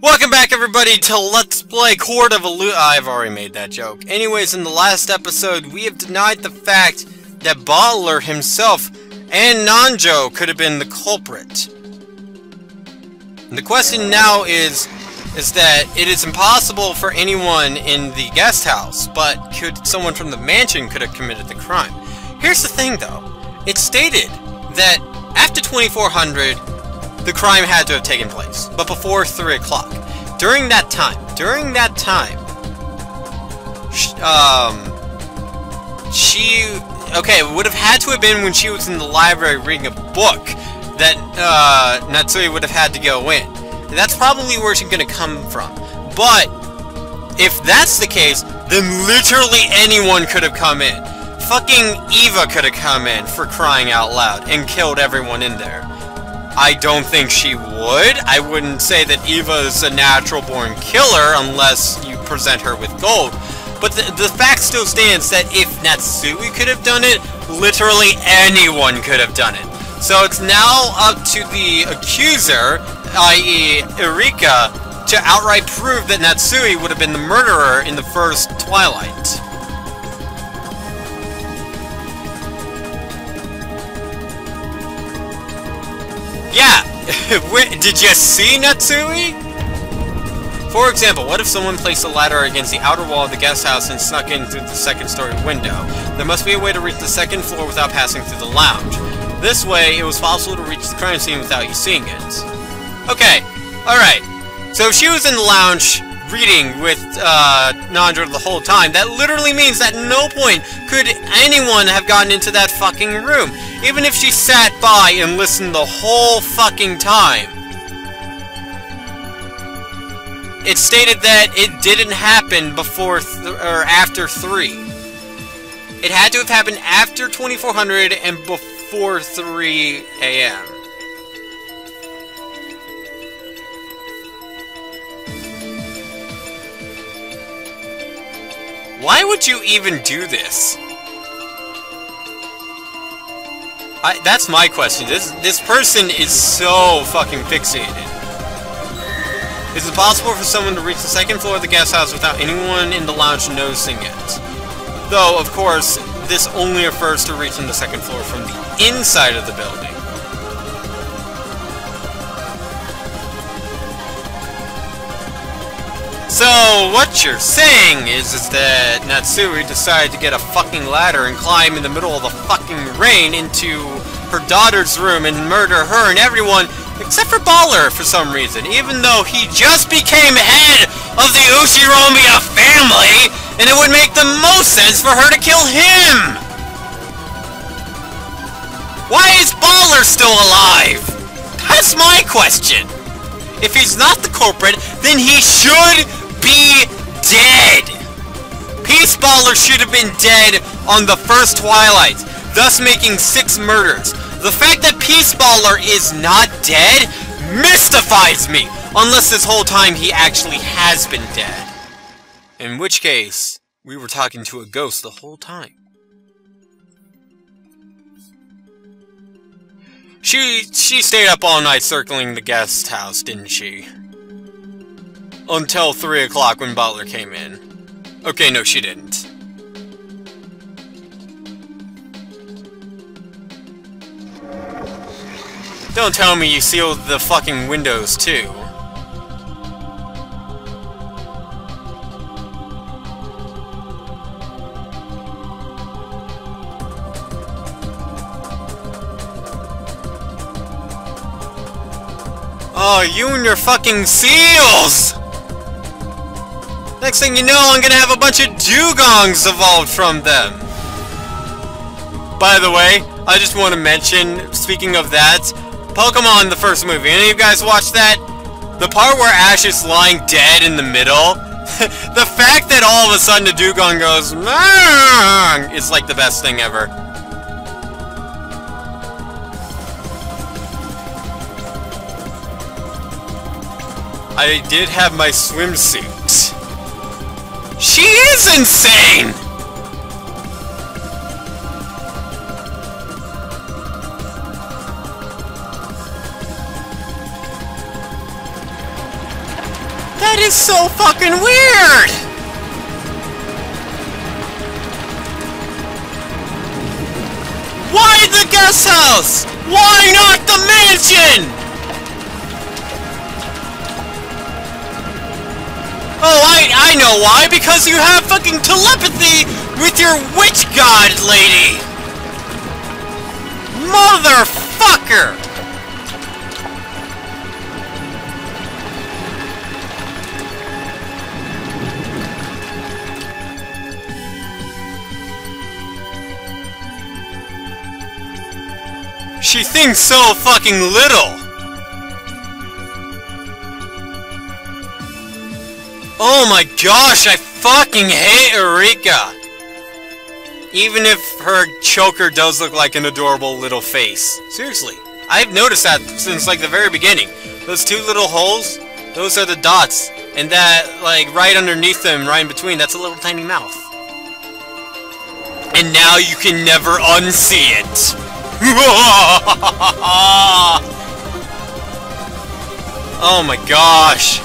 Welcome back, everybody, to Let's Play Court of Illusion. I've already made that joke. Anyways, in the last episode, we have denied the fact that Butler himself and Nanjo could have been the culprit. And the question now is that it is impossible for anyone in the guest house, but someone from the mansion could have committed the crime. Here's the thing, though. It's stated that after 2400, the crime had to have taken place, but before 3 o'clock. During that time, it would have had to have been when she was in the library reading a book that, Natsui would have had to go in. That's probably where she's gonna come from. But, if that's the case, then literally anyone could have come in. Fucking Eva could have come in, for crying out loud, and killed everyone in there. I don't think she would. I wouldn't say that Eva is a natural-born killer unless you present her with gold. But the fact still stands that if Natsui could have done it, literally anyone could have done it. So it's now up to the accuser, i.e. Erika, to outright prove that Natsui would have been the murderer in the first Twilight. Yeah! Did you see Natsui? For example, what if someone placed a ladder against the outer wall of the guest house and snuck in through the second-story window? There must be a way to reach the second floor without passing through the lounge. This way, it was possible to reach the crime scene without you seeing it. Okay, alright. So if she was in the lounge reading with Nandra the whole time, that literally means that at no point could anyone have gotten into that fucking room. Even if she sat by and listened the whole fucking time. It stated that it didn't happen before or after 3. It had to have happened after 2400 and before 3 AM. Why would you even do this? That's my question. This person is so fucking fixated. Is it possible for someone to reach the second floor of the guest house without anyone in the lounge noticing it? Though, of course, this only refers to reaching the second floor from the inside of the building. So, what you're saying is that Natsui decided to get a fucking ladder and climb in the middle of the fucking rain into her daughter's room and murder her and everyone except for Baller for some reason, even though he just became head of the Ushiromiya family, and it would make the most sense for her to kill him! Why is Baller still alive? That's my question! If he's not the culprit, then he should be dead! Peace Baller should have been dead on the first Twilight, thus making 6 murders. The fact that Peace Baller is not dead mystifies me, unless this whole time he actually has been dead. In which case, we were talking to a ghost the whole time. She stayed up all night circling the guest house, didn't she? Until 3 o'clock when Butler came in. Okay, no, she didn't. Don't tell me you sealed the fucking windows, too. Oh, you and your fucking seals! Next thing you know, I'm gonna have a bunch of dugongs evolved from them. By the way, I just want to mention, speaking of that, Pokemon, the first movie. Any of you guys watch that? The part where Ash is lying dead in the middle? The fact that all of a sudden the dugong goes, Mmm! Is like the best thing ever. I did have my swimsuit. She is insane! That is so fucking weird! Why the guest house? Why not the mansion? Oh, I know why, because you have fucking telepathy with your witch god lady! Motherfucker! She thinks so fucking little! Oh my gosh, I fucking hate Erika! Even if her choker does look like an adorable little face. Seriously, I've noticed that since like the very beginning. Those two little holes, those are the dots. And that, like, right underneath them, right in between, that's a little tiny mouth. And now you can never unsee it! Oh my gosh!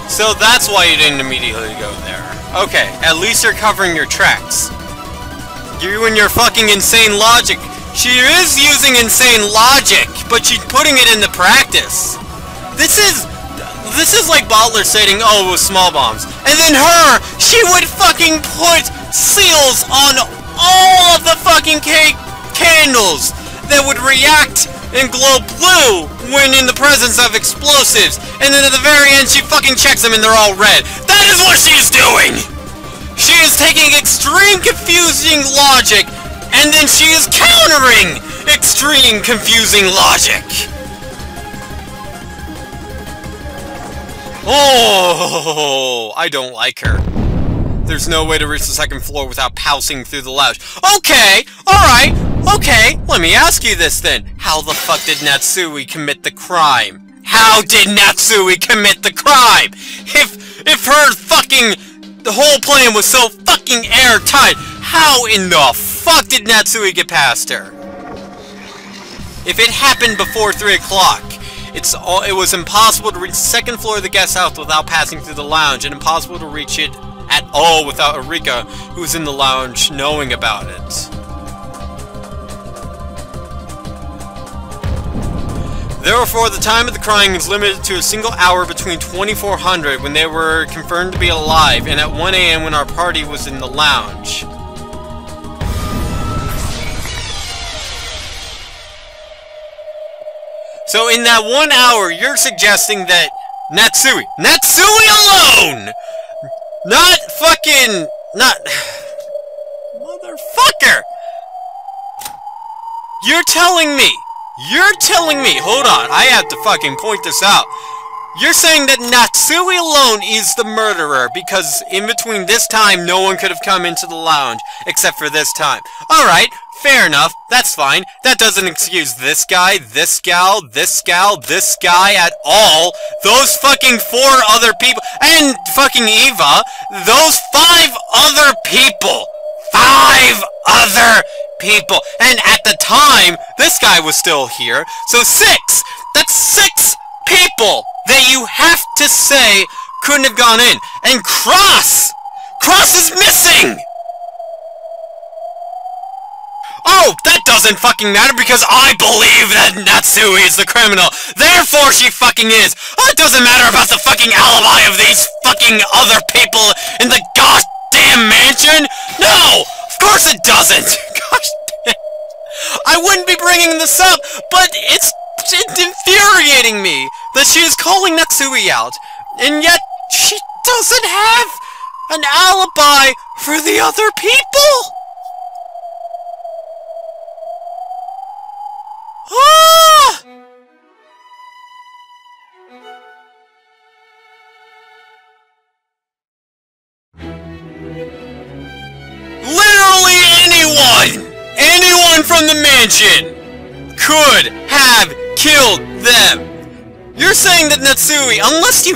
So that's why you didn't immediately go there. Okay, at least you're covering your tracks. You and your fucking insane logic. She is using insane logic, but she's putting it into practice. This is like Bottler stating, oh, it was small bombs. And then her, she would fucking put seals on all of the fucking cake candles that would react and glow blue when in the presence of explosives. And then at the very end, she fucking checks them and they're all red. That is what she's doing! She is taking extreme confusing logic, and then she is countering extreme confusing logic. Oh, I don't like her. There's no way to reach the second floor without passing through the lounge. Okay, alright, okay, let me ask you this then. How the fuck did Natsui commit the crime? How did Natsui commit the crime? If her fucking, the whole plan was so fucking airtight, how in the fuck did Natsui get past her? If it happened before 3 o'clock, it was impossible to reach the second floor of the guest house without passing through the lounge, and impossible to reach it at all without Erika, who was in the lounge, knowing about it. Therefore, the time of the crying is limited to a single hour between 2400 when they were confirmed to be alive, and at 1 AM when our party was in the lounge. So in that 1 hour, you're suggesting that Natsui alone! Not fucking... Not... Motherfucker! You're telling me, hold on, I have to fucking point this out. You're saying that Natsui alone is the murderer, because in between this time, no one could have come into the lounge, except for this time. Alright, fair enough, that's fine. That doesn't excuse this guy, this gal, this gal, this guy at all. Those fucking 4 other people, and fucking Eva, those 5 other people. 5 other people. And at the time, this guy was still here, so 6. That's 6 people that you have to say couldn't have gone in. And Cross is missing! Oh, that doesn't fucking matter because I believe that Natsui is the criminal. Therefore she fucking is. Oh, it doesn't matter about the fucking alibi of these fucking other people in the goddamn mansion. No, of course it doesn't. Gosh damn. I wouldn't be bringing this up, but it's infuriating me that she is calling Natsui out, and yet she doesn't have an alibi for the other people. Ah! Literally anyone from the mansion could have killed them. You're saying that Natsui, unless you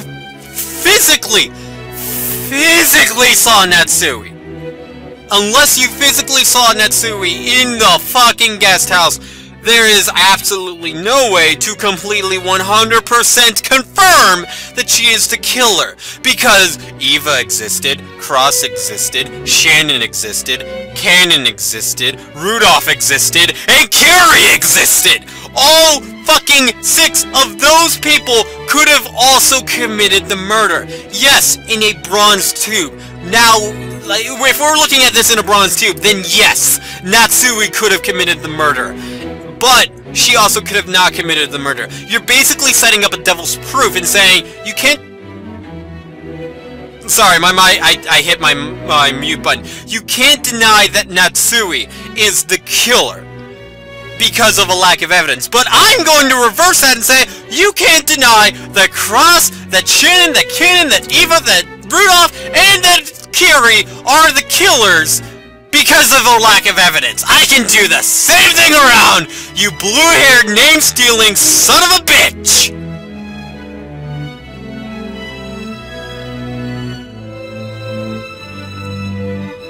physically physically saw Natsui. Unless you physically saw Natsui in the fucking guest house, there is absolutely no way to completely 100% confirm that she is the killer. Because Eva existed, Cross existed, Shannon existed, Cannon existed, Rudolph existed, and Carrie existed! All fucking 6 of those people could have also committed the murder. Yes, in a bronze tube. Now, if we're looking at this in a bronze tube, then yes, Natsui could have committed the murder. But she also could have not committed the murder. You're basically setting up a devil's proof and saying, you can't... Sorry, I hit my mute button. You can't deny that Natsui is the killer because of a lack of evidence. But I'm going to reverse that and say, you can't deny that Cross, that Shannon, that Cannon, that Eva, that Rudolph, and that Carrie are the killers because of a lack of evidence. I can do the same thing around, you blue-haired, name-stealing son of a bitch!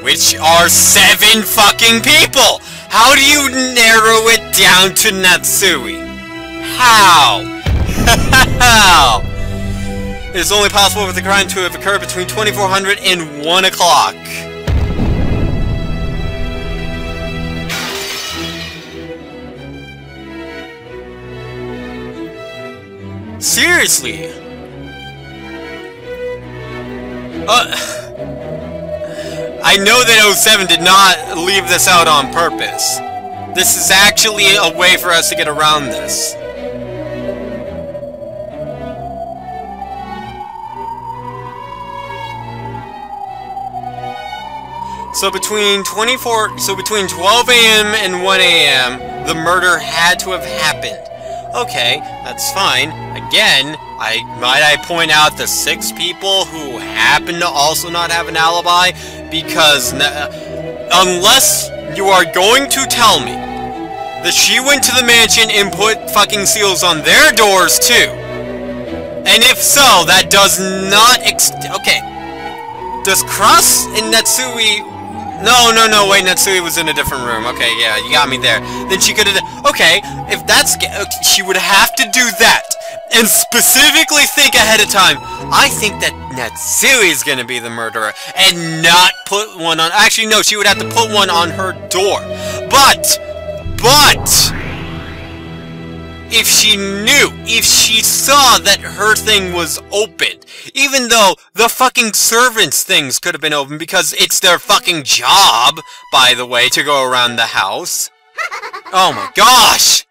Which are 7 fucking people! How do you narrow it down to Natsui? How? How? It is only possible for the crime to have occurred between 2400 and 1 o'clock. Seriously? I know that 07 did not leave this out on purpose. This is actually a way for us to get around this. So between 12 a.m. and 1 a.m., the murder had to have happened. Okay, that's fine. Again, might I point out the 6 people who happen to also not have an alibi? Because unless you are going to tell me that she went to the mansion and put fucking seals on their doors too, and if so, that does not okay. Does Cross and Natsui... No, wait, Natsui was in a different room. Okay, yeah, you got me there. Then she could have... Okay, if that's... she would have to do that. And specifically think ahead of time. I think that Natsui is gonna be the murderer. And not put one on... Actually, no, she would have to put one on her door. But... if she knew, if she saw that her thing was opened, even though the fucking servants' things could have been open because it's their fucking job, by the way, to go around the house. Oh my gosh!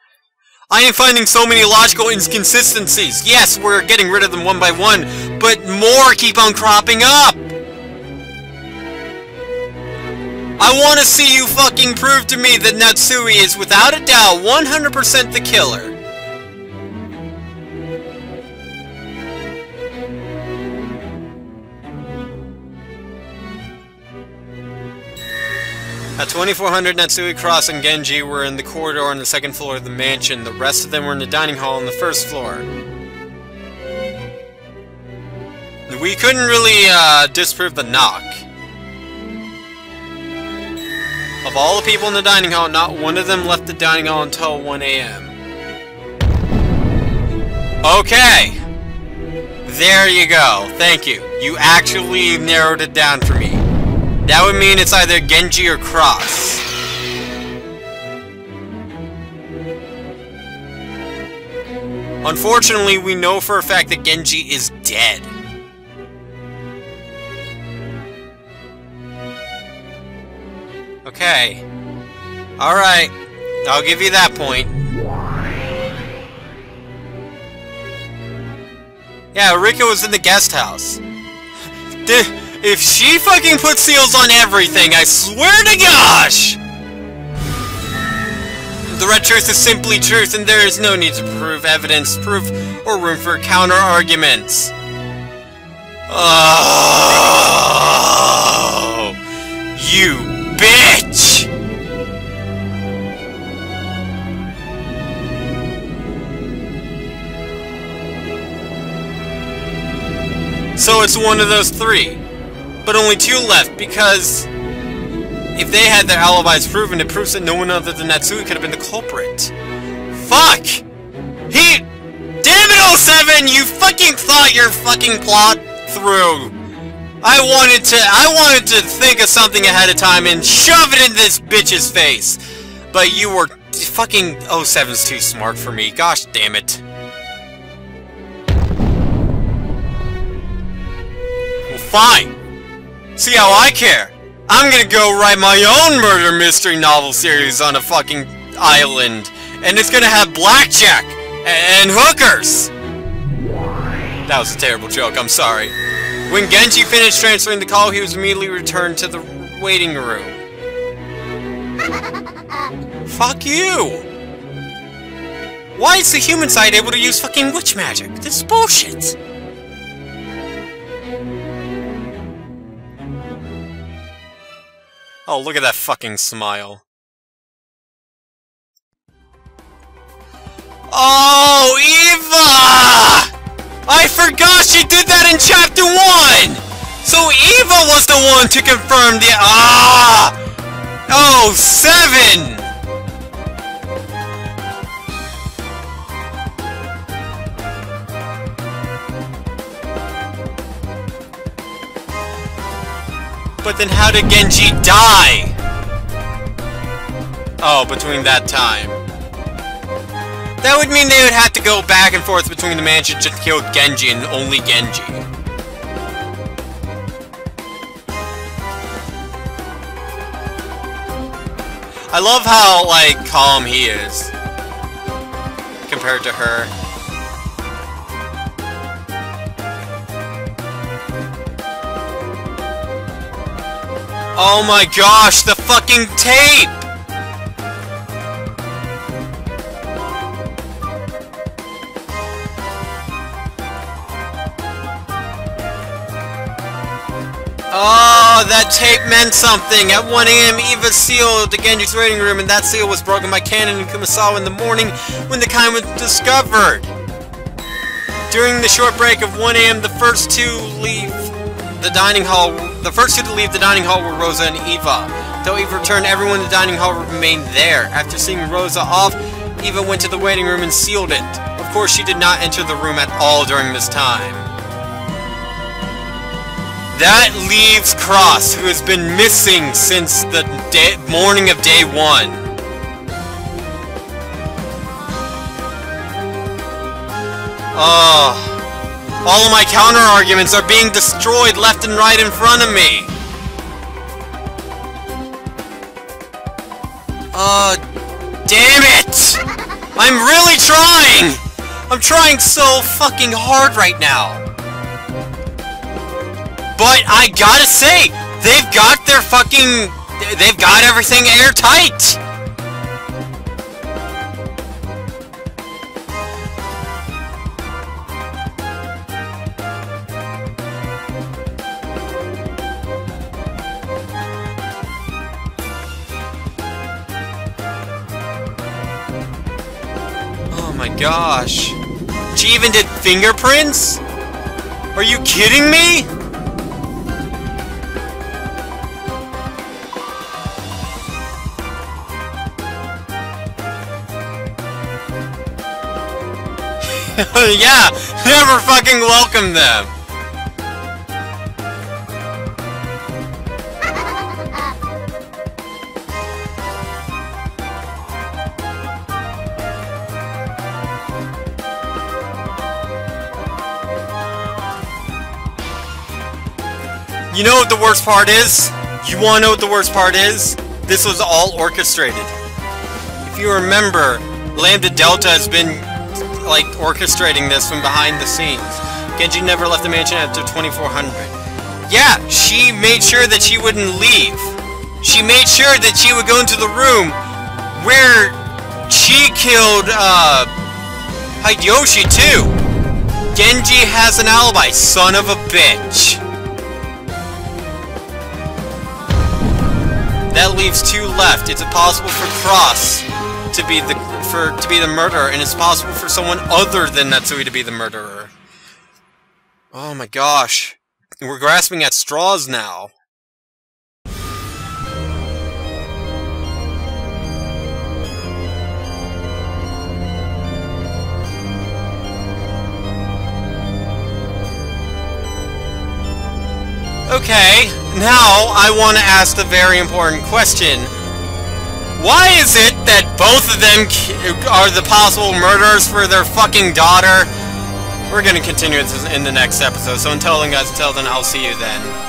I am finding so many logical inconsistencies. Yes, we're getting rid of them one by one, but more keep on cropping up! I want to see you fucking prove to me that Natsui is without a doubt 100% the killer. At 2400, Natsui, Cross, and Genji were in the corridor on the 2nd floor of the mansion. The rest of them were in the dining hall on the 1st floor. We couldn't really, disprove the knock. Of all the people in the dining hall, not one of them left the dining hall until 1 a.m. Okay! There you go. Thank you. You actually narrowed it down for me. That would mean it's either Genji or Cross. Unfortunately, we know for a fact that Genji is dead. Okay. Alright. I'll give you that point. Yeah, Erika was in the guest house. If she fucking put seals on everything, I swear to gosh! The red truth is simply truth, and there is no need to prove evidence, proof, or room for counter-arguments. Oh, you bitch! So it's one of those 3. but only 2 left, because if they had their alibis proven, it proves that no one other than Natsui could have been the culprit. Fuck! Damn it, 07! You fucking thought your fucking plot through. I wanted to think of something ahead of time and shove it in this bitch's face. But you were fucking 07's too smart for me. Gosh damn it. Well, fine. See how I care. I'm gonna go write my own murder mystery novel series on a fucking island. And it's gonna have blackjack and hookers. That was a terrible joke, I'm sorry. When Genji finished transferring the call, he was immediately returned to the waiting room. Fuck you! Why is the human side able to use fucking witch magic? This is bullshit! Oh, look at that fucking smile. Oh, Eva! I forgot she did that in Chapter 1! So Eva was the one to confirm the... Oh, 7! But then how did Genji die? Oh, between that time. That would mean they would have to go back and forth between the mansions to kill Genji and only Genji. I love how, like, calm he is compared to her. Oh my gosh, the fucking tape! Oh, that tape meant something! At 1 AM, Eva sealed the Genji's waiting room, and that seal was broken by Kanon and Kumasawa in the morning when the kind was discovered. During the short break of 1 AM, the first two to leave the dining hall were Rosa and Eva. Though Eva returned, everyone in the dining hall remained there. After seeing Rosa off, Eva went to the waiting room and sealed it. Of course, she did not enter the room at all during this time. That leaves Cross, who has been missing since the morning of day 1. Oh, all of my counter-arguments are being destroyed left and right in front of me. Damn it! I'm really trying! I'm trying so fucking hard right now. But I gotta say, they've got everything airtight! Oh my gosh. She even did fingerprints? Are you kidding me? Yeah, never fucking welcome them. You know what the worst part is? You wanna know what the worst part is? This was all orchestrated. If you remember, Lambda Delta has been like orchestrating this from behind the scenes. Genji never left the mansion after 2400. Yeah, she made sure that she wouldn't leave. She made sure that she would go into the room where she killed Hideyoshi too. Genji has an alibi, son of a bitch. That leaves 2 left. It's impossible for Cross to be the murderer, and it's possible for someone other than Natsui to be the murderer. Oh my gosh. We're grasping at straws now. Okay, now I want to ask the very important question. Why is it that both of them are the possible murderers for their fucking daughter? We're gonna continue this in the next episode, so until then, guys, I'll see you then.